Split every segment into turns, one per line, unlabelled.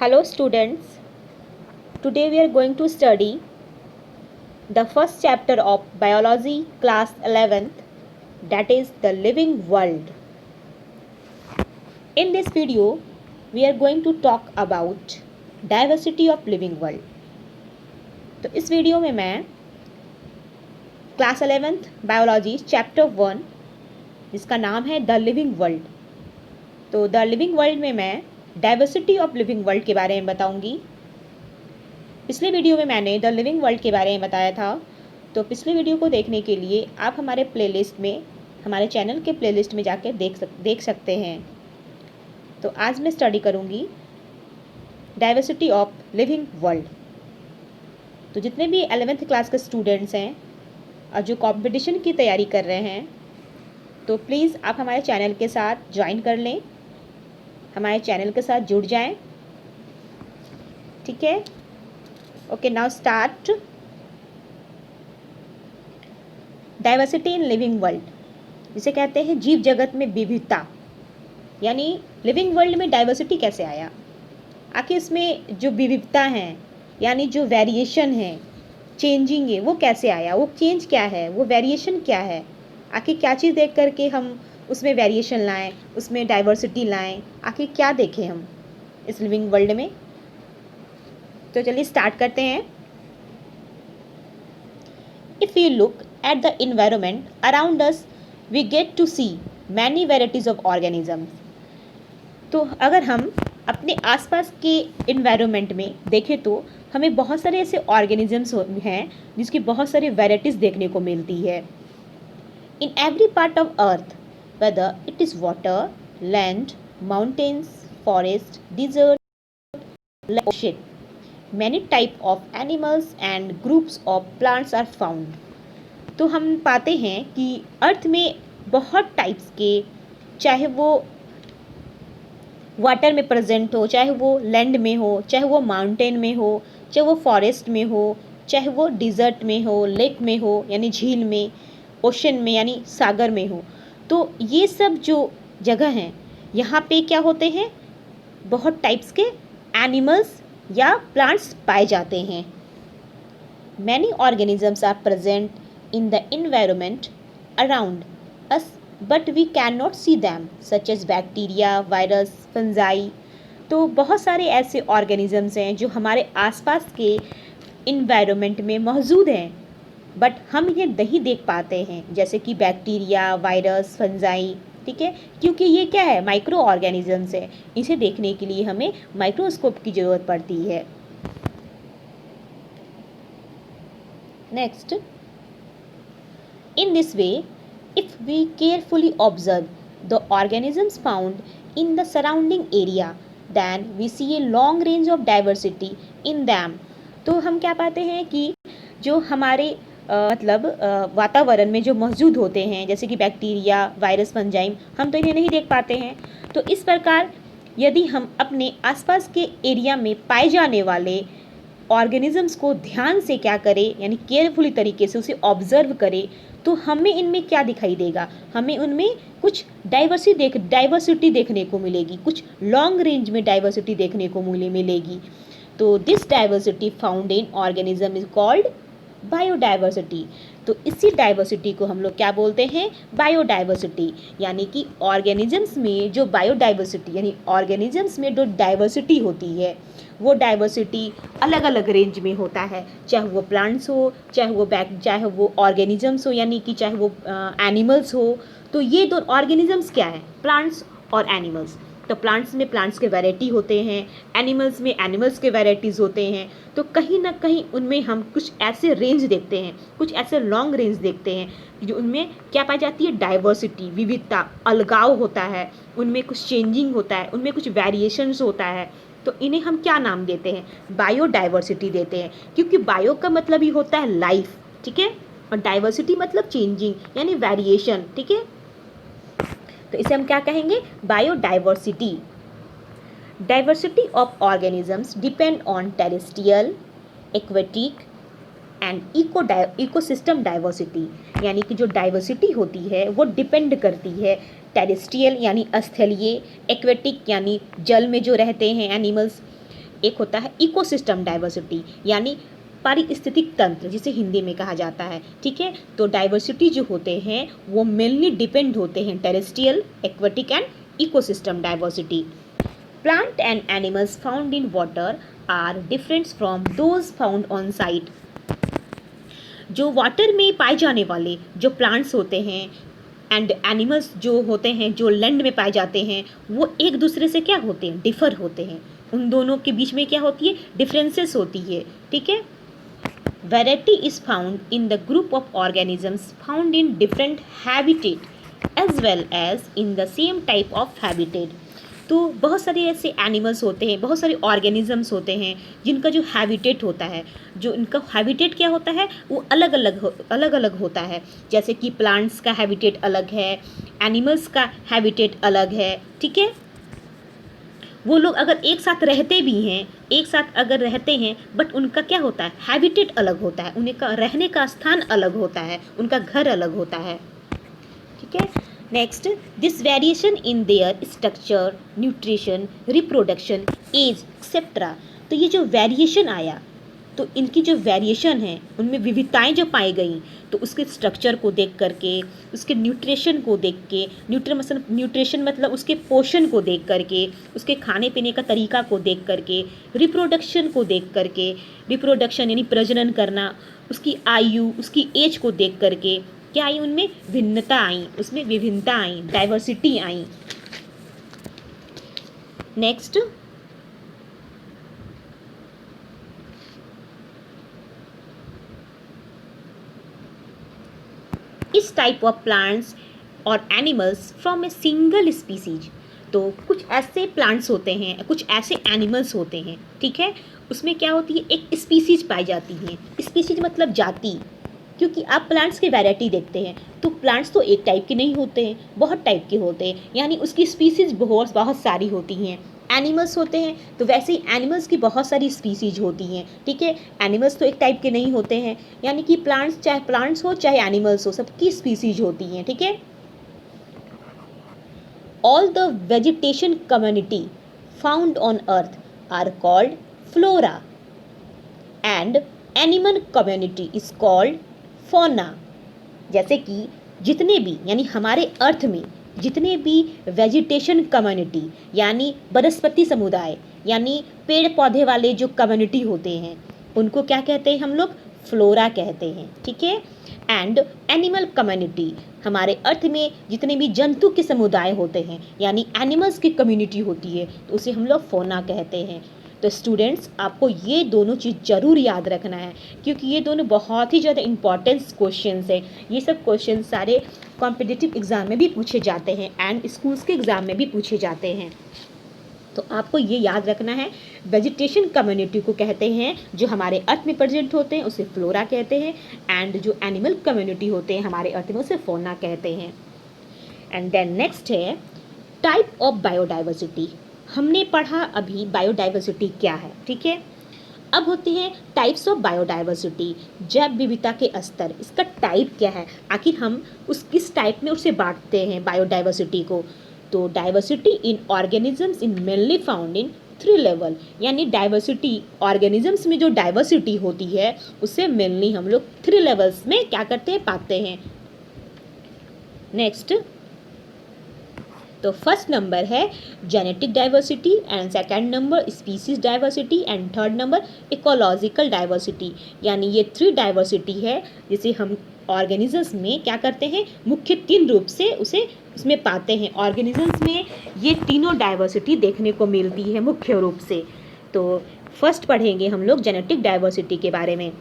Hello students, today we are going to study the first chapter of biology class 11th, that is the living world. In this video we are going to talk about diversity of living world. तो इस video में मैं class 11th biology chapter 1 जिसका नाम है the living world, तो the living world में मैं डाइवर्सिटी ऑफ लिविंग वर्ल्ड के बारे में बताऊंगी। पिछले वीडियो में मैंने द लिविंग वर्ल्ड के बारे में बताया था, तो पिछले वीडियो को देखने के लिए आप हमारे प्लेलिस्ट में, हमारे चैनल के प्लेलिस्ट में जाकर देख सकते हैं। तो आज मैं स्टडी करूंगी डाइवर्सिटी ऑफ लिविंग वर्ल्ड। तो जितने भी 11th क्लास के स्टूडेंट्स हैं और जो कंपटीशन की तैयारी कर रहे हैं, तो प्लीज़ आप हमारे चैनल के साथ ज्वाइन कर लें, हमारे चैनल के साथ जुड़ जाएं। ठीक है, okay, now start. Diversity in living world, जिसे कहते हैं जीव जगत में विविधता, यानी लिविंग वर्ल्ड में डाइवर्सिटी कैसे आया, आखिर इसमें जो विविधता है यानी जो वेरिएशन है, चेंजिंग है, वो कैसे आया, वो चेंज क्या है, वो वेरिएशन क्या है, आखिर क्या चीज़ देख करके हम उसमें वेरिएशन लाएं, उसमें डाइवर्सिटी लाएं, आखिर क्या देखें हम इस लिविंग वर्ल्ड में। तो चलिए स्टार्ट करते हैं। If you look at the environment around us we get to see many varieties of organisms. तो अगर हम अपने आसपास के इन्वायरमेंट में देखें तो हमें बहुत सारे ऐसे ऑर्गेनिजम्स हैं जिसकी बहुत सारी वेराइटीज़ देखने को मिलती है। In every part of earth, whether it is water, land, mountains, forest, desert, ocean, many type of animals and groups of plants are found. तो हम पाते हैं कि अर्थ में बहुत टाइप्स के, चाहे वो वाटर में प्रेजेंट हो, चाहे वो लैंड में हो, चाहे वो माउंटेन में हो, चाहे वो फॉरेस्ट में हो, चाहे वो डिज़र्ट में हो, लेक में हो यानी झील में, ओशन में यानी सागर में हो, तो ये सब जो जगह हैं यहाँ पे क्या होते हैं, बहुत टाइप्स के एनिमल्स या प्लांट्स पाए जाते हैं। Many organisms are present in the environment around us but we can not see them, such as bacteria, virus, fungi. तो बहुत सारे ऐसे ऑर्गेनिजम्स हैं जो हमारे आसपास के इन्वायरमेंट में मौजूद हैं, बट हम इन्हें नहीं देख पाते हैं, जैसे कि बैक्टीरिया, वायरस, फंजाई। ठीक है, क्योंकि ये क्या है, माइक्रो ऑर्गेनिजम्स है, इसे देखने के लिए हमें माइक्रोस्कोप की ज़रूरत पड़ती है। Next, in this way if we carefully observe the organisms found in the surrounding area, then we see a long range of diversity in them। तो हम क्या पाते हैं कि जो हमारे वातावरण में जो मौजूद होते हैं, जैसे कि बैक्टीरिया, वायरस, फंजाइम, हम तो इन्हें नहीं देख पाते हैं। तो इस प्रकार यदि हम अपने आसपास के एरिया में पाए जाने वाले ऑर्गेनिजम्स को ध्यान से क्या करें, यानी केयरफुली तरीके से उसे ऑब्जर्व करें, तो हमें इनमें क्या दिखाई देगा, हमें उनमें कुछ डाइवर्सिटी देखने को मिलेगी, कुछ लॉन्ग रेंज में डाइवर्सिटी देखने को मिलेगी। तो this diversity found in organism is called biodiversity. तो इसी डाइवर्सिटी को हम लोग क्या बोलते हैं, बायोडाइवर्सिटी, यानी कि ऑर्गेनिजम्स में जो बायोडाइवर्सिटी यानी ऑर्गेनिजम्स में जो डाइवर्सिटी होती है, वो डाइवर्सिटी अलग अलग रेंज में होता है, चाहे वो प्लांट्स हो, चाहे वो ऑर्गेनिजम्स हो, यानी कि चाहे वो एनिमल्स हो। तो ये दो ऑर्गेनिजम्स क्या है, प्लांट्स और एनिमल्स। तो प्लांट्स में प्लांट्स के वैरायटी होते हैं, एनिमल्स में एनिमल्स के वैरायटीज़ होते हैं। तो कहीं ना कहीं उनमें हम कुछ ऐसे रेंज देखते हैं, कुछ ऐसे लॉन्ग रेंज देखते हैं जो उनमें क्या पाई जाती है, डाइवर्सिटी, विविधता, अलगाव होता है, उनमें कुछ चेंजिंग होता है, उनमें कुछ वेरिएशंस होता है। तो इन्हें हम क्या नाम देते हैं, बायोडाइवर्सिटी देते हैं, क्योंकि बायो का मतलब ही होता है लाइफ, ठीक है, और डाइवर्सिटी मतलब चेंजिंग यानी वेरिएशन। ठीक है, तो इसे हम क्या कहेंगे, biodiversity. Diversity of organisms depend on terrestrial, aquatic and ecosystem diversity, यानी कि जो डाइवर्सिटी होती है वो डिपेंड करती है टेरेस्ट्रियल यानी स्थलीय, एक्वेटिक यानी जल में जो रहते हैं एनिमल्स, एक होता है इकोसिस्टम डाइवर्सिटी, यानी पारिस्थितिक तंत्र जिसे हिंदी में कहा जाता है, ठीक है। तो डाइवर्सिटी जो होते हैं वो मेनली डिपेंड होते हैं terrestrial, aquatic and ecosystem diversity. Plant and animals found in water are different from those found on site. जो वाटर में पाए जाने वाले जो प्लांट्स होते हैं एंड एनिमल्स जो होते हैं जो लैंड में पाए जाते हैं वो एक दूसरे से क्या होते हैं, डिफर होते हैं। उन दोनों के बीच में क्या होती है, डिफरेंसेस होती है, ठीक है। Variety is found in the group of organisms found in different habitat as well as in the same type of habitat। तो बहुत सारे ऐसे एनिमल्स होते हैं, बहुत सारे ऑर्गेनिजम्स होते हैं जिनका जो हैबिटेट होता है, जो इनका हैबिटेट क्या होता है वो अलग अलग होता है। जैसे कि प्लांट्स का हैबिटेट अलग है, एनिमल्स का हैबिटेट अलग है, ठीक है। वो लोग अगर एक साथ रहते भी हैं, एक साथ अगर रहते हैं, बट उनका क्या होता है, हैबिटेट अलग होता है, उनका रहने का स्थान अलग होता है, उनका घर अलग होता है, ठीक है। Next, this variation in their structure, nutrition, reproduction, as etcetera. तो ये जो वेरिएशन आया, तो इनकी जो वेरिएशन है उनमें विविधताएं जो पाई गई, तो उसके स्ट्रक्चर को देख करके, उसके न्यूट्रिशन को देख के, न्यूट्रिशन मतलब उसके पोषण को देख करके, उसके खाने पीने का तरीका को देख करके, रिप्रोडक्शन को देख करके, रिप्रोडक्शन यानी प्रजनन करना, उसकी आयु, उसकी एज को देख करके क्या आई, उनमें भिन्नता आई, उसमें विभिन्नता आई, डाइवर्सिटी आई। नेक्स्ट, इस टाइप ऑफ प्लांट्स और animals from a single species. तो कुछ ऐसे प्लांट्स होते हैं, कुछ ऐसे एनिमल्स होते हैं, ठीक है, उसमें क्या होती है, एक स्पीसीज पाई जाती है। स्पीसीज मतलब जाति, क्योंकि आप प्लांट्स की वैरायटी देखते हैं तो प्लांट्स तो एक टाइप के नहीं होते हैं, बहुत टाइप के होते हैं, यानी उसकी स्पीसीज बहुत सारी होती हैं। एनिमल्स होते हैं तो वैसे ही एनिमल्स की बहुत सारी स्पीसीज होती हैं, ठीक है। एनिमल्स तो एक टाइप के नहीं होते हैं, यानी कि प्लांट्स, चाहे प्लांट्स हो चाहे एनिमल्स हो, सबकी स्पीसीज होती हैं, ठीक है। All the vegetation community found on earth are called flora and animal community is called fauna. जैसे कि जितने भी, यानी हमारे अर्थ में जितने भी वेजिटेशन कम्युनिटी यानी वनस्पति समुदाय, यानी पेड़ पौधे वाले जो कम्युनिटी होते हैं उनको क्या कहते हैं हम लोग, फ्लोरा कहते हैं, ठीक है। एंड एनिमल कम्युनिटी, हमारे अर्थ में जितने भी जंतु के समुदाय होते हैं यानी एनिमल्स की कम्युनिटी होती है तो उसे हम लोग फौना कहते हैं। तो स्टूडेंट्स, आपको ये दोनों चीज़ ज़रूर याद रखना है क्योंकि ये दोनों बहुत ही ज़्यादा इंपॉर्टेंट क्वेश्चंस हैं। ये सब क्वेश्चन सारे कॉम्पिटिटिव एग्ज़ाम में भी पूछे जाते हैं एंड स्कूल्स के एग्ज़ाम में भी पूछे जाते हैं। तो आपको ये याद रखना है, वेजिटेशन कम्युनिटी को कहते हैं जो हमारे अर्थ में प्रेजेंट होते हैं उसे फ्लोरा कहते हैं, एंड जो एनिमल कम्युनिटी होते हैं हमारे अर्थ में उसे फौना कहते हैं। एंड देन नेक्स्ट है टाइप ऑफ बायोडाइवर्सिटी। हमने पढ़ा अभी बायोडाइवर्सिटी क्या है, ठीक है। अब होती है टाइप्स ऑफ बायोडाइवर्सिटी, जैव विविधता के स्तर, इसका टाइप क्या है, आखिर हम उस किस टाइप में उसे बांटते हैं बायोडाइवर्सिटी को। तो diversity in organisms in mainly found in 3 level, यानी डाइवर्सिटी ऑर्गेनिजम्स में जो डाइवर्सिटी होती है उसे मेनली हम लोग 3 लेवल्स में क्या करते हैं, पाते हैं। नेक्स्ट, तो फर्स्ट नंबर है genetic diversity and second number species diversity and third number ecological diversity, यानी ये 3 डाइवर्सिटी है जिसे हम ऑर्गेनिजम्स में क्या करते हैं, मुख्य 3 रूप से उसे उसमें पाते हैं। ऑर्गेनिजम्स में ये तीनों डाइवर्सिटी देखने को मिलती है मुख्य रूप से। तो फर्स्ट पढ़ेंगे हम लोग जेनेटिक डाइवर्सिटी के बारे में।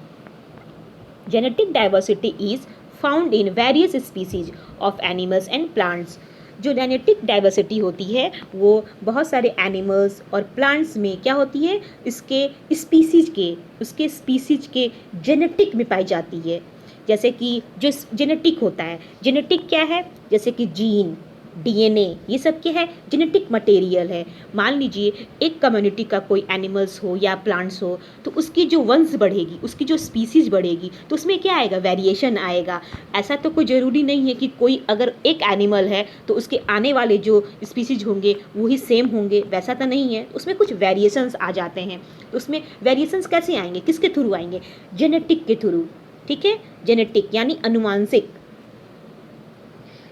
Genetic diversity is found in various species of animals and plants. जो जेनेटिक डाइवर्सिटी होती है वो बहुत सारे एनिमल्स और प्लांट्स में क्या होती है, इसके स्पीसीज के जेनेटिक में पाई जाती है। जैसे कि जो जेनेटिक होता है, जेनेटिक क्या है, जैसे कि जीन, डीएनए, ये सब क्या है, जेनेटिक मटेरियल है। मान लीजिए एक कम्युनिटी का कोई एनिमल्स हो या प्लांट्स हो, तो उसकी जो वंश बढ़ेगी, उसकी जो स्पीसीज बढ़ेगी, तो उसमें क्या आएगा, वेरिएशन आएगा। ऐसा तो कोई ज़रूरी नहीं है कि कोई अगर एक एनिमल है तो उसके आने वाले जो स्पीसीज होंगे वही सेम होंगे, वैसा तो नहीं है। उसमें कुछ वेरिएशंस आ जाते हैं। तो उसमें वेरिएशंस कैसे आएंगे, किसके थ्रू आएंगे, जेनेटिक के थ्रू। ठीक है, जेनेटिक यानी अनुवांशिक।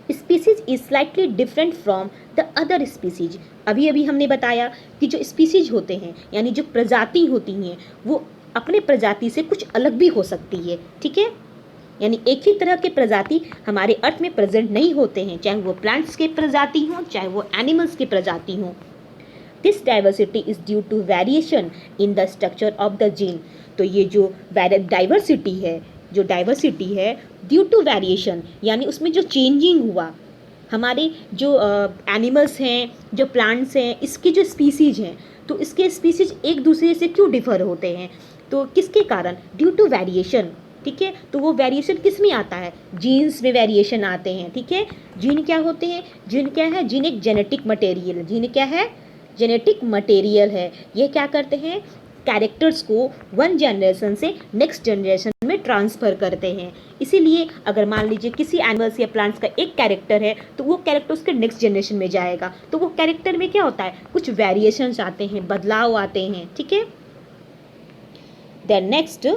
Species is slightly different from the other species. अभी अभी हमने बताया कि जो स्पीसीज होते हैं यानी जो प्रजाति होती हैं वो अपने प्रजाति से कुछ अलग भी हो सकती है। ठीक है, यानी एक ही तरह के प्रजाति हमारे अर्थ में प्रेजेंट नहीं होते हैं, चाहे वो प्लांट्स के प्रजाति हों चाहे वो एनिमल्स की प्रजाति हों। This diversity is due to variation in the structure of the gene. तो ये जो डाइवर्सिटी है ड्यू टू वेरिएशन, यानी उसमें जो चेंजिंग हुआ, हमारे जो एनिमल्स हैं, जो प्लांट्स हैं, इसकी जो स्पीसीज हैं, तो इसके स्पीसीज एक दूसरे से क्यों डिफर होते हैं, तो किसके कारण, ड्यू टू वेरिएशन। ठीक है, तो वो वेरिएशन किस में आता है, जीन्स में वेरिएशन आते हैं। ठीक है, जीन क्या होते हैं, जीन क्या है, जीन एक जेनेटिक मटेरियल, जीन क्या है, जेनेटिक मटेरियल है। ये क्या करते हैं, कैरेक्टर्स को वन जनरेशन से नेक्स्ट जनरेशन में ट्रांसफ़र करते हैं। इसीलिए अगर मान लीजिए किसी एनिमल्स या प्लांट्स का एक कैरेक्टर है तो वो कैरेक्टर उसके नेक्स्ट जनरेशन में जाएगा, तो वो कैरेक्टर में क्या होता है, कुछ वेरिएशंस आते हैं, बदलाव आते हैं। ठीक है, then next,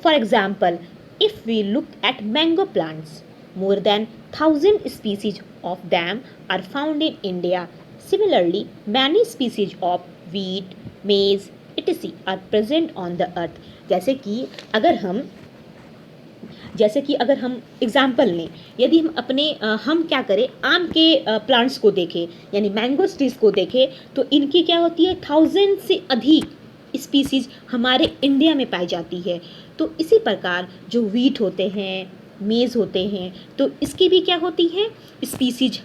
for example if we look at mango plants, more than 1,000 species of them are found in India. Similarly, many species of wheat, maize, etc. are present on the earth. जैसे कि अगर हम example लें, यदि हम अपने हम क्या करें, आम के प्लांट्स को देखें यानी मैंगो ट्रीज को देखें, तो इनकी क्या होती है, 1,000 से अधिक स्पीसीज हमारे इंडिया में पाई जाती है। तो इसी प्रकार जो वीट होते हैं, मेज़ होते हैं, तो इसकी भी क्या होती है, स्पीसीज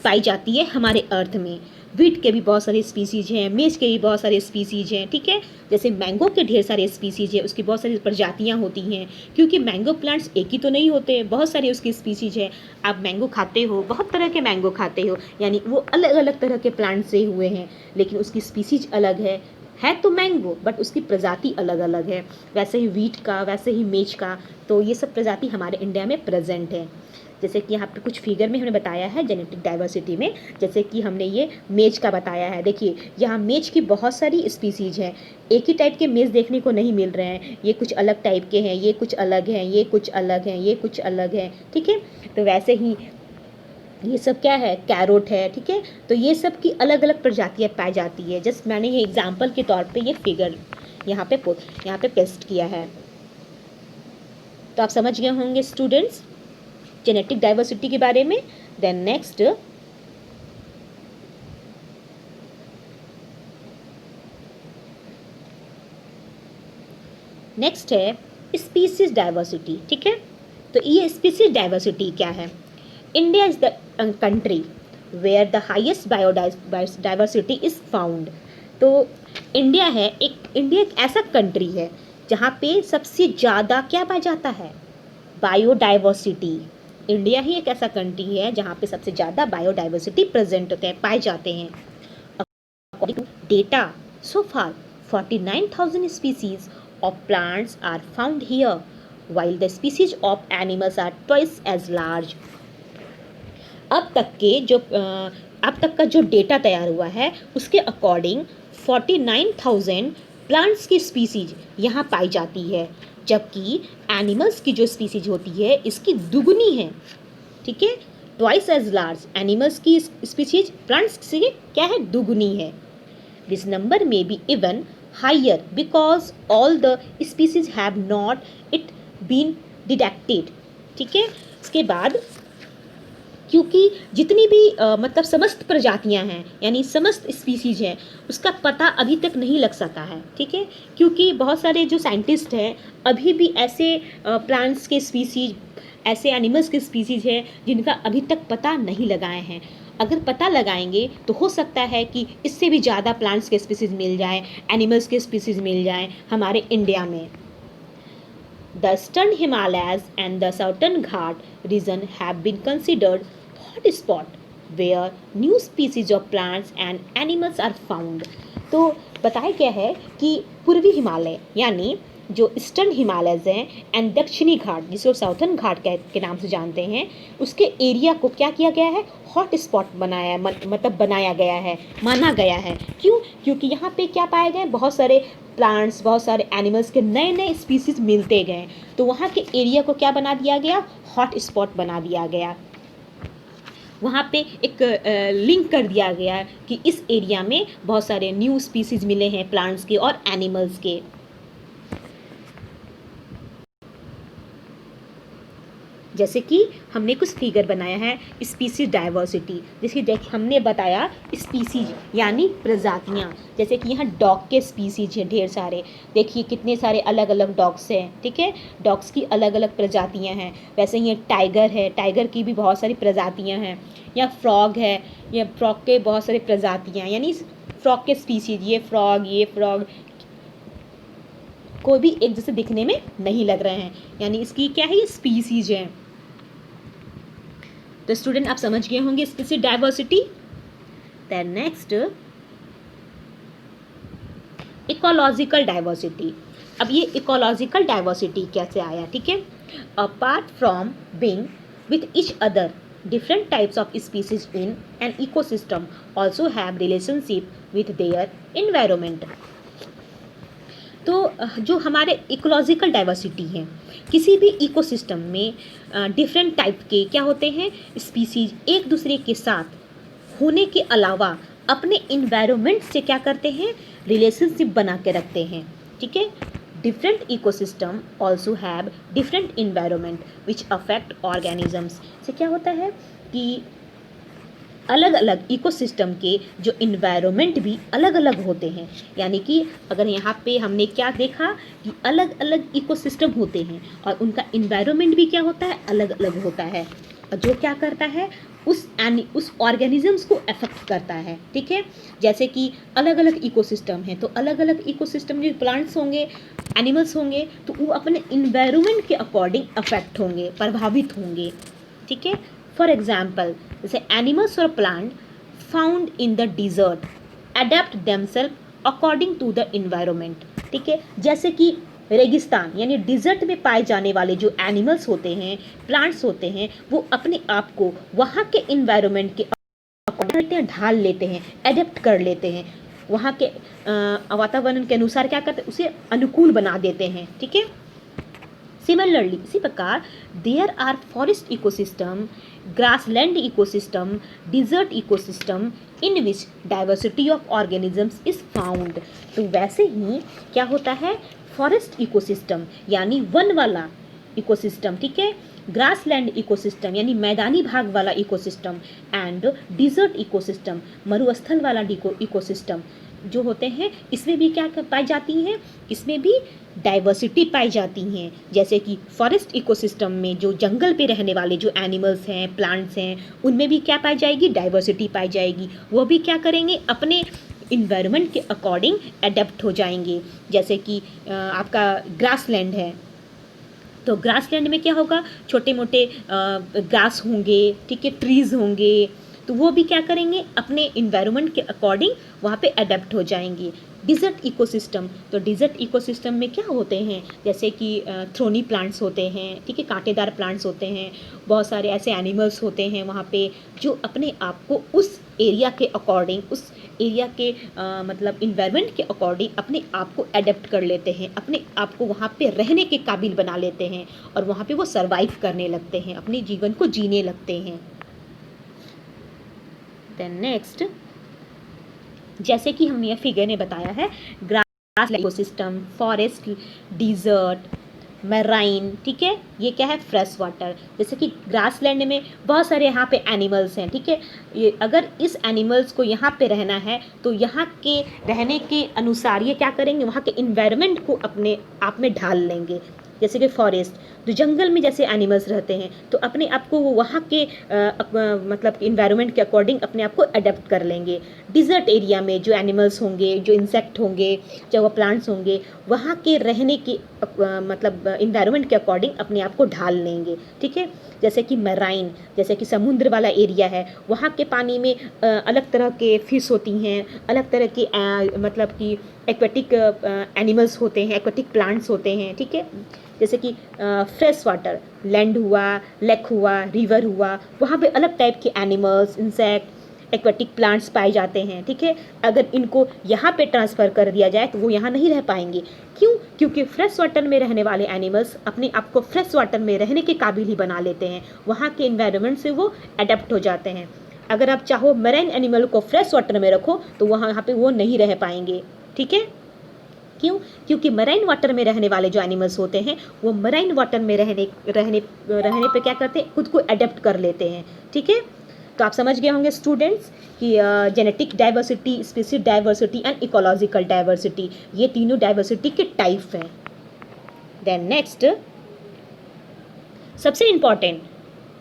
पाई जाती है हमारे अर्थ में। वीट के भी बहुत सारे स्पीसीज हैं, मेज़ के भी बहुत सारे स्पीसीज हैं। ठीक है, जैसे मैंगो के ढेर सारे स्पीसीज हैं, उसकी बहुत सारी प्रजातियां होती हैं, क्योंकि मैंगो प्लांट्स एक ही तो नहीं होते, बहुत सारे उसकी स्पीसीज हैं। आप मैंगो खाते हो, बहुत तरह के मैंगो खाते हो, यानी वो अलग अलग तरह के प्लांट से हुए हैं, लेकिन उसकी स्पीसीज अलग है तो मैंगो, बट उसकी प्रजाति अलग अलग है। वैसे ही वीट का, वैसे ही मेज का, तो ये सब प्रजाति हमारे इंडिया में प्रेजेंट है। जैसे कि यहाँ पे कुछ फिगर में हमने बताया है जेनेटिक डाइवर्सिटी में, जैसे कि हमने ये मेज का बताया है। देखिए यहाँ मेज की बहुत सारी स्पीसीज हैं, एक ही टाइप के मेज देखने को नहीं मिल रहे हैं, ये कुछ अलग टाइप के हैं, ये कुछ अलग हैं, ये कुछ अलग हैं, ये कुछ अलग हैं। ठीक है, तो वैसे ही ये सब क्या है, कैरोट है। ठीक है, तो ये सब की अलग अलग प्रजातियाँ पाई जाती है। जस्ट मैंने ये एग्जाम्पल के तौर पे ये फिगर यहाँ पे पेस्ट किया है। तो आप समझ गए होंगे स्टूडेंट्स जेनेटिक डाइवर्सिटी के बारे में। देन नेक्स्ट है स्पीसीज डाइवर्सिटी। ठीक है, तो ये स्पीसीज डाइवर्सिटी क्या है, India is the country where the highest biodiversity is found. तो इंडिया एक ऐसा कंट्री है जहाँ पे सबसे ज़्यादा क्या पाया जाता है, बायोडाइवर्सिटी। इंडिया ही एक ऐसा कंट्री है जहाँ पे सबसे ज़्यादा बायोडाइवर्सिटी प्रेजेंट होते हैं, पाए जाते हैं। According to data so far 49,000 species of plants are found here, while the species of animals are twice as large. अब तक का जो डेटा तैयार हुआ है उसके अकॉर्डिंग 49,000 प्लांट्स की स्पीसीज यहाँ पाई जाती है, जबकि एनिमल्स की जो स्पीसीज होती है इसकी दुगनी है। ठीक है, ट्वाइस एज लार्ज, एनिमल्स की स्पीसीज प्लांट्स से क्या है, दुगनी है। दिस नंबर में be even higher because all the species have not it been detected. ठीक है, इसके बाद क्योंकि जितनी भी मतलब समस्त प्रजातियां हैं यानी समस्त स्पीसीज हैं उसका पता अभी तक नहीं लग सका है। ठीक है, क्योंकि बहुत सारे जो साइंटिस्ट हैं अभी भी ऐसे प्लांट्स के स्पीसीज, ऐसे एनिमल्स के स्पीसीज हैं जिनका अभी तक पता नहीं लगाए हैं। अगर पता लगाएंगे तो हो सकता है कि इससे भी ज़्यादा प्लांट्स के स्पीसीज मिल जाए, एनिमल्स के स्पीसीज मिल जाए हमारे इंडिया में। The Eastern Himalayas and the Southern Ghat region have been considered hotspot where new species of plants and animals are found. तो बताया गया है कि पूर्वी हिमालय यानी जो ईस्टर्न हिमालयज हैं एंड दक्षिणी घाट जिसको साउथर्न घाट के नाम से जानते हैं, उसके एरिया को क्या किया गया है, हॉट स्पॉट बनाया मतलब बनाया गया है, माना गया है। क्यों? क्योंकि यहाँ पे क्या पाए गए, बहुत सारे प्लांट्स, बहुत सारे एनिमल्स के नए नए स्पीसीज मिलते गए, तो वहाँ के एरिया को क्या बना दिया गया, हॉट स्पॉट बना दिया गया। वहाँ पे एक लिंक कर दिया गया कि इस एरिया में बहुत सारे न्यू स्पीसीज मिले हैं प्लांट्स के और एनिमल्स के। जैसे कि हमने कुछ फिगर बनाया है स्पीसीज डाइवर्सिटी, जैसे देख हमने बताया स्पीसीज यानी प्रजातियाँ, जैसे कि यहाँ डॉग के स्पीसीज हैं ढेर सारे, देखिए कितने सारे अलग अलग डॉग्स हैं, ठीक है, डॉग्स की अलग अलग प्रजातियाँ हैं। वैसे ही टाइगर है, टाइगर की भी बहुत सारी प्रजातियाँ हैं, या फ्रॉग है, या फ्रॉग के बहुत सारी प्रजातियाँ, यानी फ्रॉग के स्पीसीज, ये फ्रॉग कोई भी एक जैसे दिखने में नहीं लग रहे हैं, यानी इसकी क्या है, ये स्पीसीज है। तो स्टूडेंट आप समझ गए होंगे species diversity. Then next ecological diversity. अब ये इकोलॉजिकल डाइवर्सिटी कैसे आया, ठीक है, apart from being with each other different types of species in an ecosystem also have relationship with their environment। तो जो हमारे इकोलॉजिकल डाइवर्सिटी है, किसी भी इकोसिस्टम में डिफरेंट टाइप के क्या होते हैं, स्पीसीज एक दूसरे के साथ होने के अलावा अपने इन्वायरमेंट से क्या करते हैं, रिलेशनशिप बना के रखते हैं, ठीक है। Different ecosystem also have different environment which affect organisms. से क्या होता है कि अलग अलग इकोसिस्टम के जो इन्वायरमेंट भी अलग अलग होते हैं, यानी कि अगर यहाँ पे हमने क्या देखा कि अलग अलग इकोसिस्टम होते हैं और उनका इन्वायरमेंट भी क्या होता है, अलग अलग होता है, और जो क्या करता है उस ऑर्गेनिजम्स को अफेक्ट करता है, ठीक है। जैसे कि अलग अलग इकोसिस्टम है, तो अलग अलग इकोसिस्टम जो प्लांट्स होंगे, एनिमल्स होंगे, तो वो अपने इन्वायरमेंट के अकॉर्डिंग अफेक्ट होंगे, प्रभावित होंगे, ठीक है। फॉर एग्जाम्पल जैसे एनिमल्स और plant found in the desert adapt themselves according to the environment, ठीक है। जैसे कि रेगिस्तान यानी डिजर्ट में पाए जाने वाले जो एनिमल्स होते हैं, प्लांट्स होते हैं, वो अपने आप को वहाँ के इन्वायरमेंट के अकॉर्डिंग ढाल लेते हैं, एडेप्ट कर लेते हैं, वहाँ के वातावरण के अनुसार क्या करते हैं, उसे अनुकूल बना देते हैं, ठीक है। सिमिलरली इसी प्रकार there are forest ecosystem, grassland ecosystem, desert ecosystem in which diversity of organisms is found. तो वैसे ही क्या होता है, फॉरेस्ट इकोसिस्टम यानी वन वाला इकोसिस्टम, ठीक है, ग्रासलैंड इकोसिस्टम यानी मैदानी भाग वाला इकोसिस्टम, एंड डिजर्ट इकोसिस्टम मरुस्थल वाला इकोसिस्टम जो होते हैं, इसमें भी क्या पाई जाती हैं, इसमें भी डाइवर्सिटी पाई जाती हैं। जैसे कि फॉरेस्ट इकोसिस्टम में जो जंगल पे रहने वाले जो एनिमल्स हैं, प्लांट्स हैं, उनमें भी क्या पाई जाएगी, डाइवर्सिटी पाई जाएगी। वो भी क्या करेंगे, अपने इन्वायरमेंट के अकॉर्डिंग एडेप्ट हो जाएंगे। जैसे कि आपका ग्रासलैंड है, तो ग्रासलैंड में क्या होगा, छोटे मोटे ग्रास होंगे, ठीक है, ट्रीज़ होंगे, तो वो भी क्या करेंगे, अपने इन्वायरमेंट के अकॉर्डिंग वहाँ पे अडेप्ट हो जाएंगे। डिजर्ट इकोसिस्टम, तो डिजर्ट इकोसिस्टम में क्या होते हैं, जैसे कि थ्रोनी प्लांट्स होते हैं, ठीक है, कांटेदार प्लांट्स होते हैं, बहुत सारे ऐसे एनिमल्स होते हैं वहाँ पे जो अपने आप को उस एरिया के अकॉर्डिंग, उस एरिया के मतलब इन्वायरमेंट के अकॉर्डिंग अपने आप को एडेप्ट कर लेते हैं, अपने आप को वहाँ पे रहने के काबिल बना लेते हैं, और वहाँ पे वो सर्वाइव करने लगते हैं, अपने जीवन को जीने लगते हैं। देन नेक्स्ट, जैसे कि हमने फिगर में बताया है, grass ecosystem, forest, desert, marine, ठीक है, ये क्या है, फ्रेश वाटर। जैसे कि ग्रासलैंड में बहुत सारे यहाँ पे एनिमल्स हैं, ठीक है, ये अगर इस एनिमल्स को यहाँ पे रहना है तो यहाँ के रहने के अनुसार ये क्या करेंगे, वहाँ के इन्वायरमेंट को अपने आप में ढाल लेंगे, जैसे कि फॉरेस्ट, तो जंगल में जैसे एनिमल्स रहते हैं तो अपने आप को वो वहाँ के मतलब इन्वायरमेंट के अकॉर्डिंग अपने आप को अडेप्ट कर लेंगे। डिज़र्ट एरिया में जो एनिमल्स होंगे, जो इंसेक्ट होंगे, चाहे वो प्लांट्स होंगे, वहाँ के रहने के मतलब इन्वायरमेंट के अकॉर्डिंग अपने आप को ढाल लेंगे, ठीक है। जैसे कि मैराइन, जैसे कि समुद्र वाला एरिया है, वहाँ के पानी में अलग तरह के फिश होती हैं, अलग तरह की मतलब कि एक्वेटिक एनिमल्स होते हैं, एक्वेटिक प्लांट्स होते हैं, ठीक है। जैसे कि फ्रेश वाटर, लैंड हुआ, लेक हुआ, रिवर हुआ, वहाँ पे अलग टाइप के एनिमल्स, इंसेक्ट, एक्वेटिक प्लांट्स पाए जाते हैं, ठीक है। अगर इनको यहाँ पे ट्रांसफ़र कर दिया जाए तो वो यहाँ नहीं रह पाएंगे। क्यों? क्योंकि फ्रेश वाटर में रहने वाले एनिमल्स अपने आप को फ्रेश वाटर में रहने के काबिल ही बना लेते हैं, वहाँ के इन्वायरमेंट से वो अडेप्ट हो जाते हैं। अगर आप चाहो मैरीन एनिमल को फ्रेश वाटर में रखो तो वहाँ पे वो नहीं रह पाएंगे, ठीक है। क्यों? क्योंकि मराइन वाटर में रहने वाले जो एनिमल्स होते हैं वो मराइन वाटर में रहने पे क्या करते हैं, खुद को अडेप्ट कर लेते हैं, ठीक है। तो आप समझ गए होंगे स्टूडेंट्स कि genetic diversity, species diversity and ecological diversity, ये तीनों डाइवर्सिटी के टाइप हैं। देन नेक्स्ट, सबसे इम्पॉर्टेंट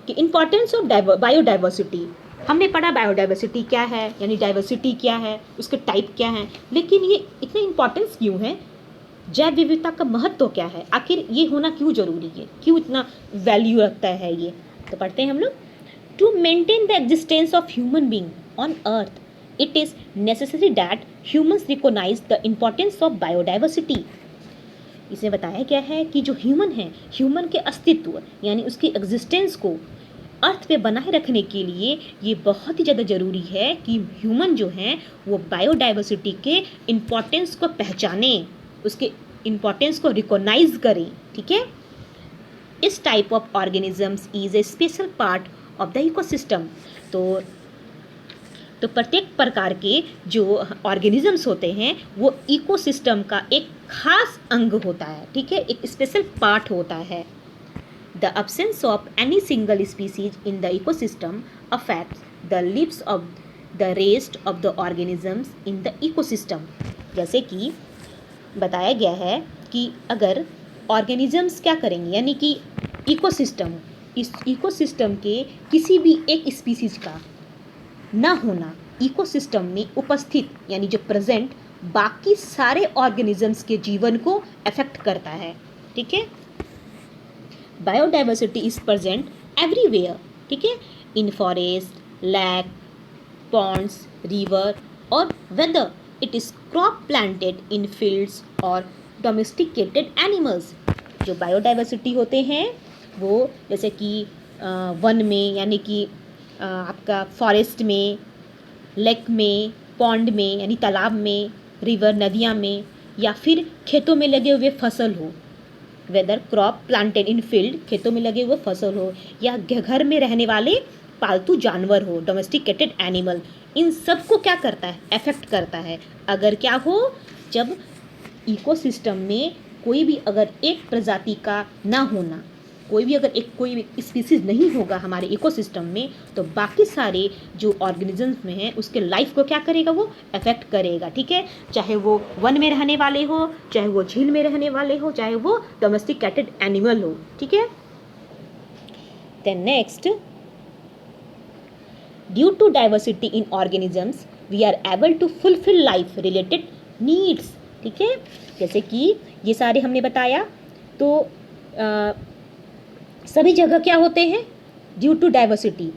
कि इम्पॉर्टेंस ऑफ बायोडाइवर्सिटी। हमने पढ़ा बायोडाइवर्सिटी क्या है, यानी डाइवर्सिटी क्या है, उसके टाइप क्या हैं, लेकिन ये इतना इम्पॉर्टेंस क्यों है, जैव विविधता का महत्व क्या है, आखिर ये होना क्यों जरूरी है, क्यों इतना वैल्यू रखता है ये। तो पढ़ते हैं हम लोग। To maintain the existence of human being on earth, it is necessary that humans recognise the importance of biodiversity. इसमें बताया गया है कि जो ह्यूमन है, ह्यूमन के अस्तित्व यानी उसकी एग्जिस्टेंस को अर्थ पे बनाए रखने के लिए ये बहुत ही ज़्यादा ज़रूरी है कि ह्यूमन जो हैं वो बायोडाइवर्सिटी के इम्पॉर्टेंस को पहचाने, उसके इम्पॉर्टेंस को रिकॉग्नाइज करें, ठीक है। इस type of organisms is a special part of the ecosystem. तो प्रत्येक प्रकार के जो ऑर्गेनिजम्स होते हैं वो इकोसिस्टम का एक खास अंग होता है, ठीक है, एक स्पेशल पार्ट होता है। The absence of any single species in the ecosystem affects the lives of the rest of the organisms in the ecosystem। जैसे कि बताया गया है कि अगर ऑर्गेनिजम्स क्या करेंगे, यानी कि इकोसिस्टम, इस इकोसिस्टम के किसी भी एक स्पीसीज का ना होना इकोसिस्टम में उपस्थित यानी जो प्रेजेंट बाकी सारे ऑर्गेनिजम्स के जीवन को अफेक्ट करता है, ठीक है। बायोडाइवर्सिटी इज प्रेजेंट एवरीवेयर, ठीक है, in forest, lake, ponds, river, और whether it is crop planted in fields और डोमेस्टिकेटेड एनिमल्स। जो बायोडाइवर्सिटी होते हैं वो जैसे कि वन में, यानी कि आपका फॉरेस्ट में, लेक में, पॉन्ड में यानी तालाब में, रिवर नदियाँ में, या फिर खेतों में लगे हुए फसल हो, whether crop planted in field, खेतों में लगे हुए फसल हो, या घर में रहने वाले पालतू जानवर हो, डोमेस्टिकेटेड एनिमल, इन सब को क्या करता है, अफेक्ट करता है। अगर क्या हो, जब इकोसिस्टम में कोई भी अगर एक प्रजाति का ना होना, कोई स्पीसीज नहीं होगा हमारे इकोसिस्टम में, तो बाकी सारे जो ऑर्गेनिजम्स में हैं उसके लाइफ को क्या करेगा, वो अफेक्ट करेगा, ठीक है। चाहे वो वन में रहने वाले हो, चाहे वो झील में रहने वाले हो, चाहे वो डोमेस्टिकेटेड एनिमल हो, ठीक है। Then next, due to diversity in organisms we are able to fulfil life related needs, ठीक है। जैसे कि ये सारे हमने बताया, तो सभी जगह क्या होते हैं, ड्यू टू डाइवर्सिटी,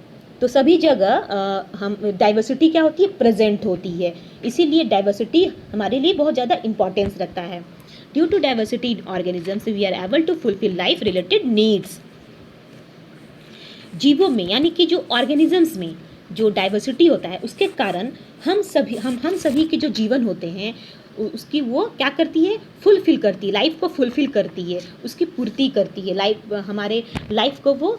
तो सभी जगह हम डाइवर्सिटी क्या होती है, प्रेजेंट होती है, इसीलिए डाइवर्सिटी हमारे लिए बहुत ज़्यादा इंपॉर्टेंस रखता है। Due to diversity in organisms we are able to fulfil life related needs. जीवों में यानी कि जो ऑर्गेनिजम्स में जो डाइवर्सिटी होता है उसके कारण हम सभी के जो जीवन होते हैं उसकी वो क्या करती है, फुलफिल करती है, लाइफ को फुलफिल करती है, उसकी पूर्ति करती है, हमारे लाइफ को वो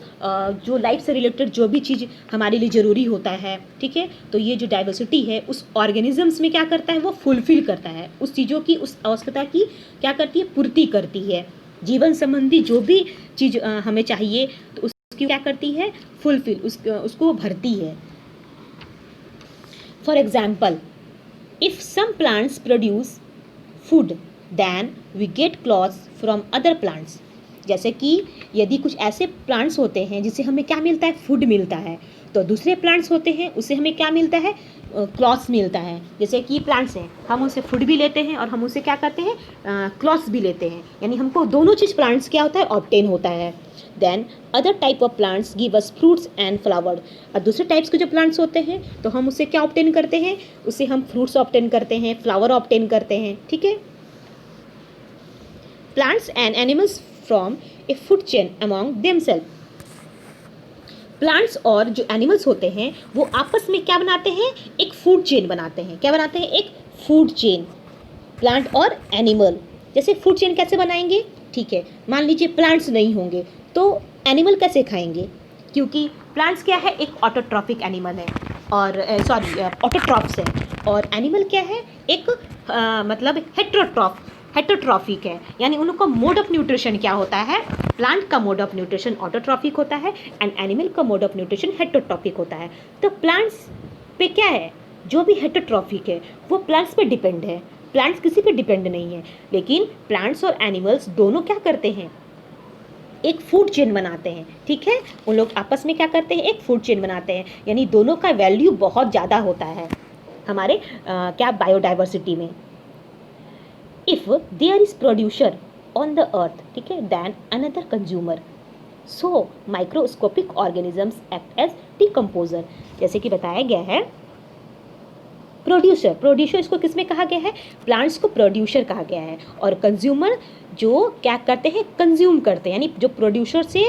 जो लाइफ से रिलेटेड जो भी चीज़ हमारे लिए ज़रूरी होता है, ठीक है। तो ये जो डाइवर्सिटी है उस ऑर्गेनिजम्स में क्या करता है, वो फुलफिल करता है, उस चीज़ों की, उस आवश्यकता की क्या करती है, पूर्ति करती है। जीवन संबंधी जो भी चीज़ हमें चाहिए तो उसकी क्या करती है, फुलफिल, उसको भरती है। For example, if some plants produce food, then we get clothes from other plants। जैसे कि यदि कुछ ऐसे प्लांट्स होते हैं जिससे हमें क्या मिलता है, फूड मिलता है, तो दूसरे प्लांट्स होते हैं उससे हमें क्या मिलता है, क्लॉथ्स मिलता है। जैसे कि प्लांट्स हैं, हम उनसे फूड भी लेते हैं और हम उनसे क्या करते हैं, क्लॉथ्स भी लेते हैं, यानी हमको दोनों चीज़ प्लांट्स क्या होता है, ऑब्टेन होता है। Then other type of plants give us fruits and flower. और दूसरे टाइप्स के जो प्लांट्स होते हैं तो हम उससे क्या ऑब्टेन करते हैं, उससे हम फ्रूट्स ऑब्टेन करते हैं, फ्लावर ऑब्टेन करते हैं, ठीक है। Plants and animals from a food chain among themselves. Plants और जो एनिमल्स होते हैं वो आपस में क्या बनाते हैं, एक फूड चेन बनाते हैं। क्या बनाते हैं, एक फूड चेन, प्लांट और एनिमल। जैसे फूड चेन कैसे बनाएंगे, ठीक है, मान लीजिए प्लांट्स नहीं होंगे तो एनिमल कैसे खाएंगे, क्योंकि प्लांट्स क्या है, एक ऑटोट्रॉफिक एनिमल है, और सॉरी ऑटोट्रॉफ्स है, और एनिमल क्या है, एक मतलब हेटरोट्रॉफिक है, यानी उनको मोड ऑफ न्यूट्रिशन क्या होता है, प्लांट का मोड ऑफ न्यूट्रिशन ऑटोट्रॉफिक होता है एंड एनिमल का मोड ऑफ न्यूट्रिशन हेटरोट्रॉफिक होता है। तो प्लांट्स पे क्या है, जो भी हेटरोट्रॉफिक है वो प्लांट्स पे डिपेंड है, प्लांट्स किसी पे डिपेंड नहीं है। लेकिन प्लांट्स और एनिमल्स दोनों क्या करते हैं, एक फूड चेन बनाते हैं, ठीक है, उन लोग आपस में क्या करते हैं, एक फूड चेन बनाते हैं, यानी दोनों का वैल्यू बहुत ज़्यादा होता है हमारे क्या बायोडाइवर्सिटी में। If there is producer on the earth, ठीक है, then another consumer, so microscopic organisms act as decomposer. जैसे कि बताया गया है, प्रोड्यूसर इसको किस में कहा गया है, प्लांट्स को प्रोड्यूसर कहा गया है, और कंज्यूमर जो क्या करते हैं, कंज्यूम करते हैं, यानी जो प्रोड्यूसर से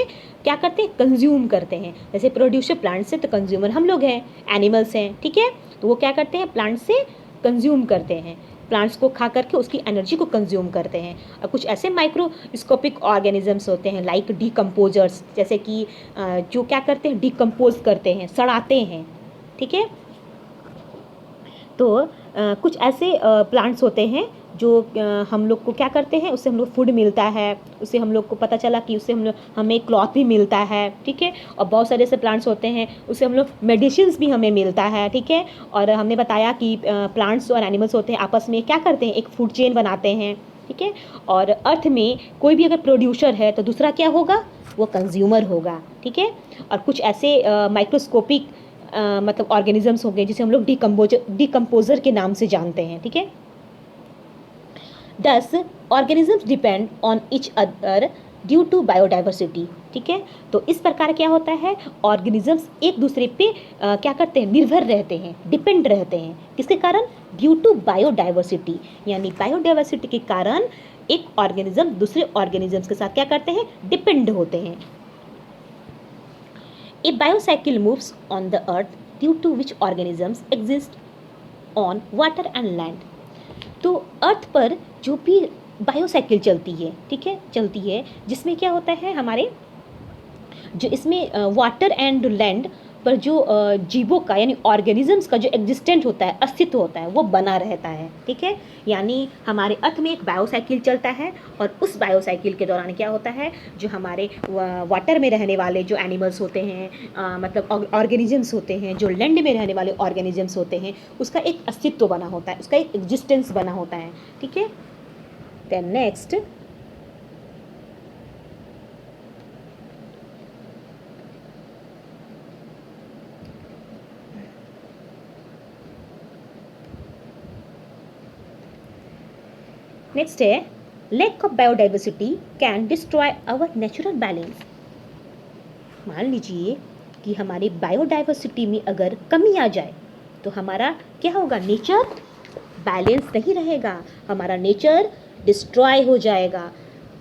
क्या करते हैं, कंज्यूम करते हैं। जैसे प्रोड्यूसर प्लांट से, तो कंज्यूमर हम लोग हैं, एनिमल्स हैं, ठीक है, तो वो क्या करते हैं, प्लांट से कंज्यूम करते हैं, प्लांट्स को खा करके उसकी एनर्जी को कंज्यूम करते हैं। और कुछ ऐसे माइक्रोस्कोपिक ऑर्गेनिजम्स होते हैं लाइक डिकम्पोजर्स, जैसे कि जो क्या करते हैं, डिकम्पोज करते हैं, सड़ाते हैं, ठीक है। तो कुछ ऐसे प्लांट्स होते हैं जो हम लोग को क्या करते हैं, उससे हम लोग फूड मिलता है, उससे हम लोग को पता चला कि उससे हमें क्लॉथ भी मिलता है, ठीक है। और बहुत सारे ऐसे प्लांट्स होते हैं उससे हम लोग मेडिसिन्स भी हमें मिलता है, ठीक है। और हमने बताया कि प्लांट्स और एनिमल्स होते हैं आपस में क्या करते हैं, एक फूड चेन बनाते हैं, ठीक है। और अर्थ में कोई भी अगर प्रोड्यूसर है तो दूसरा क्या होगा, वो कंज्यूमर होगा, ठीक है। और कुछ ऐसे माइक्रोस्कोपिक मतलब ऑर्गेनिजम्स हो गए जिसे हम लोग डिकम्पोजर के नाम से जानते हैं, ठीक है। Thus organisms depend on each other due to biodiversity, ठीक है। तो इस प्रकार क्या होता है, ऑर्गेनिजम्स एक दूसरे पे क्या करते हैं, निर्भर रहते हैं, डिपेंड रहते हैं, किसके कारण, ड्यू टू बायोडाइवर्सिटी, यानी बायोडाइवर्सिटी के कारण एक ऑर्गेनिज्म दूसरे ऑर्गेनिजम्स के साथ क्या करते हैं, डिपेंड होते हैं। A biocycle moves on the earth due to which organisms exist on water and land. तो अर्थ पर जो भी बायोसाइकिल चलती है, ठीक है, चलती है, जिसमें क्या होता है, हमारे जो इसमें वाटर एंड लैंड पर जो जीवों का यानी ऑर्गेनिजम्स का जो एग्जिस्टेंट होता है, अस्तित्व होता है, वो बना रहता है, ठीक है। यानी हमारे अर्थ में एक बायोसाइकिल चलता है, और उस बायोसाइकिल के दौरान क्या होता है, जो हमारे वाटर में रहने वाले जो एनिमल्स होते हैं, मतलब ऑर्गेनिजम्स होते हैं, जो लैंड में रहने वाले ऑर्गेनिजम्स होते हैं, उसका एक अस्तित्व बना होता है, उसका एक एग्जिस्टेंस बना होता है, ठीक है। देन नेक्स्ट, नेक्स्ट है, lack of biodiversity can destroy our natural balance. मान लीजिए कि हमारी बायोडाइवर्सिटी में अगर कमी आ जाए तो हमारा क्या होगा, नेचर बैलेंस नहीं रहेगा, हमारा नेचर डिस्ट्रॉय हो जाएगा।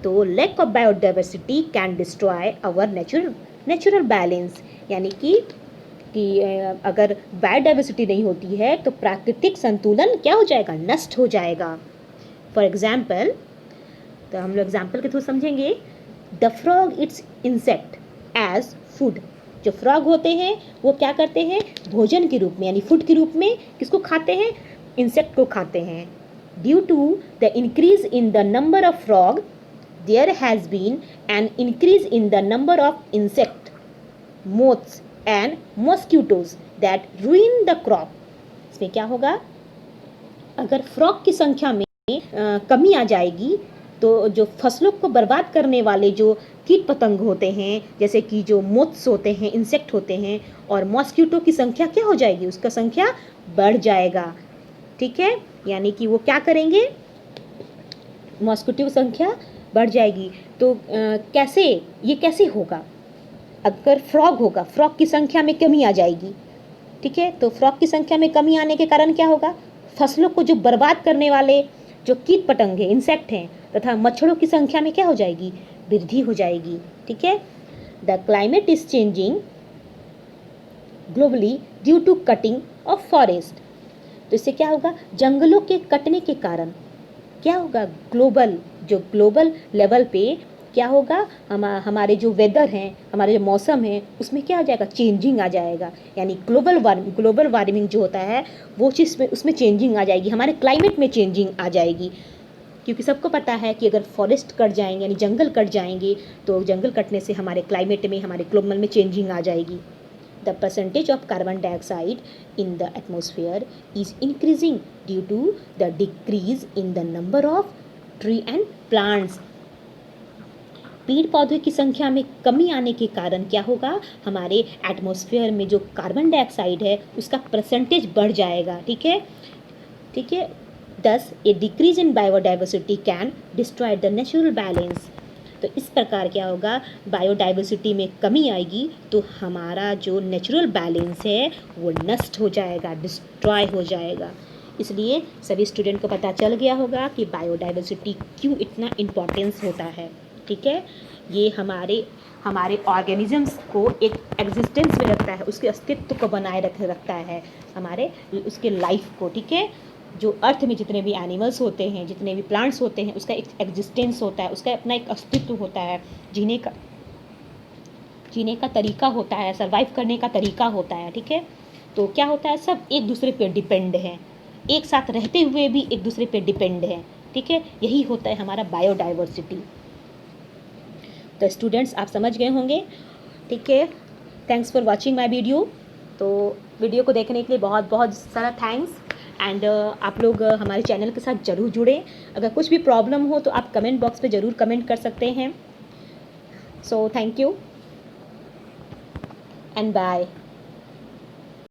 तो lack of biodiversity can destroy our natural balance, यानी कि अगर बायोडाइवर्सिटी नहीं होती है तो प्राकृतिक संतुलन क्या हो जाएगा, नष्ट हो जाएगा। फॉर एग्जाम्पल, तो हम लोग एग्जाम्पल के थ्रू समझेंगे, the frog eats insect as food. जो फ्रॉग होते हैं वो क्या करते हैं, भोजन के रूप में यानी फूड के रूप में किसको खाते हैं, इंसेक्ट को खाते हैं। Due to the increase in the number of frog there has been an increase in the number of insect, moths and mosquitoes that ruin the crop. इसमें क्या होगा, अगर फ्रॉग की संख्या में कमी आ जाएगी तो जो फसलों को बर्बाद करने वाले जो कीट पतंग होते हैं, जैसे कि जो मोथ्स होते हैं, इंसेक्ट होते हैं, और मॉस्किटो की संख्या क्या हो जाएगी, उसका संख्या बढ़ जाएगा। ठीक है, यानी कि वो क्या करेंगे, मॉस्किटो की संख्या बढ़ जाएगी। तो कैसे, ये कैसे होगा, अगर फ्रॉग होगा, फ्रॉग की संख्या में कमी आ जाएगी। ठीक है, तो फ्रॉग की संख्या में कमी आने के कारण क्या होगा, फसलों को जो बर्बाद करने वाले जो कीट पतंग हैं, इंसेक्ट हैं, तथा मच्छरों की संख्या में क्या हो जाएगी, वृद्धि हो जाएगी। ठीक है, the climate is changing globally due to cutting of forest. तो इससे क्या होगा, जंगलों के कटने के कारण क्या होगा, ग्लोबल लेवल पे क्या होगा, हमारे जो वेदर हैं, हमारे जो मौसम है, उसमें क्या आ जाएगा, चेंजिंग आ जाएगा। यानी ग्लोबल वार्मिंग जो होता है वो चीज़ में, उसमें चेंजिंग आ जाएगी, हमारे क्लाइमेट में चेंजिंग आ जाएगी। क्योंकि सबको पता है कि अगर फॉरेस्ट कट जाएंगे, यानी जंगल कट जाएंगे, तो जंगल कटने से हमारे क्लाइमेट में, हमारे ग्लोबल में चेंजिंग आ जाएगी। The percentage of carbon dioxide in the atmosphere is increasing due to the decrease in the number of tree and plants. पेड़ पौधे की संख्या में कमी आने के कारण क्या होगा, हमारे एटमॉस्फेयर में जो कार्बन डाइऑक्साइड है उसका परसेंटेज बढ़ जाएगा। ठीक है, ठीक है, thus a decrease in biodiversity can destroy the natural balance. तो इस प्रकार क्या होगा, बायोडाइवर्सिटी में कमी आएगी तो हमारा जो नेचुरल बैलेंस है वो नष्ट हो जाएगा, डिस्ट्रॉय हो जाएगा। इसलिए सभी स्टूडेंट को पता चल गया होगा कि बायोडाइवर्सिटी क्यों इतना इम्पोर्टेंस होता है। ठीक है, ये हमारे ऑर्गेनिजम्स को एक एग्जिस्टेंस में रखता है, उसके अस्तित्व को बनाए रखता है, हमारे उसके लाइफ को। ठीक है, जो अर्थ में जितने भी एनिमल्स होते हैं, जितने भी प्लांट्स होते हैं, उसका एक एग्जिस्टेंस होता है, उसका अपना एक अस्तित्व होता है, जीने का तरीका होता है, सर्वाइव करने का तरीका होता है। ठीक है, तो क्या होता है, सब एक दूसरे पे डिपेंड हैं, एक साथ रहते हुए भी एक दूसरे पे डिपेंड हैं। ठीक है, यही होता है हमारा बायोडाइवर्सिटी। तो स्टूडेंट्स आप समझ गए होंगे। ठीक है, thanks for watching my video. तो वीडियो को देखने के लिए बहुत बहुत सारा थैंक्स। एंड आप लोग हमारे चैनल के साथ ज़रूर जुड़ें। अगर कुछ भी प्रॉब्लम हो तो आप कमेंट बॉक्स पे ज़रूर कमेंट कर सकते हैं। So thank you and bye.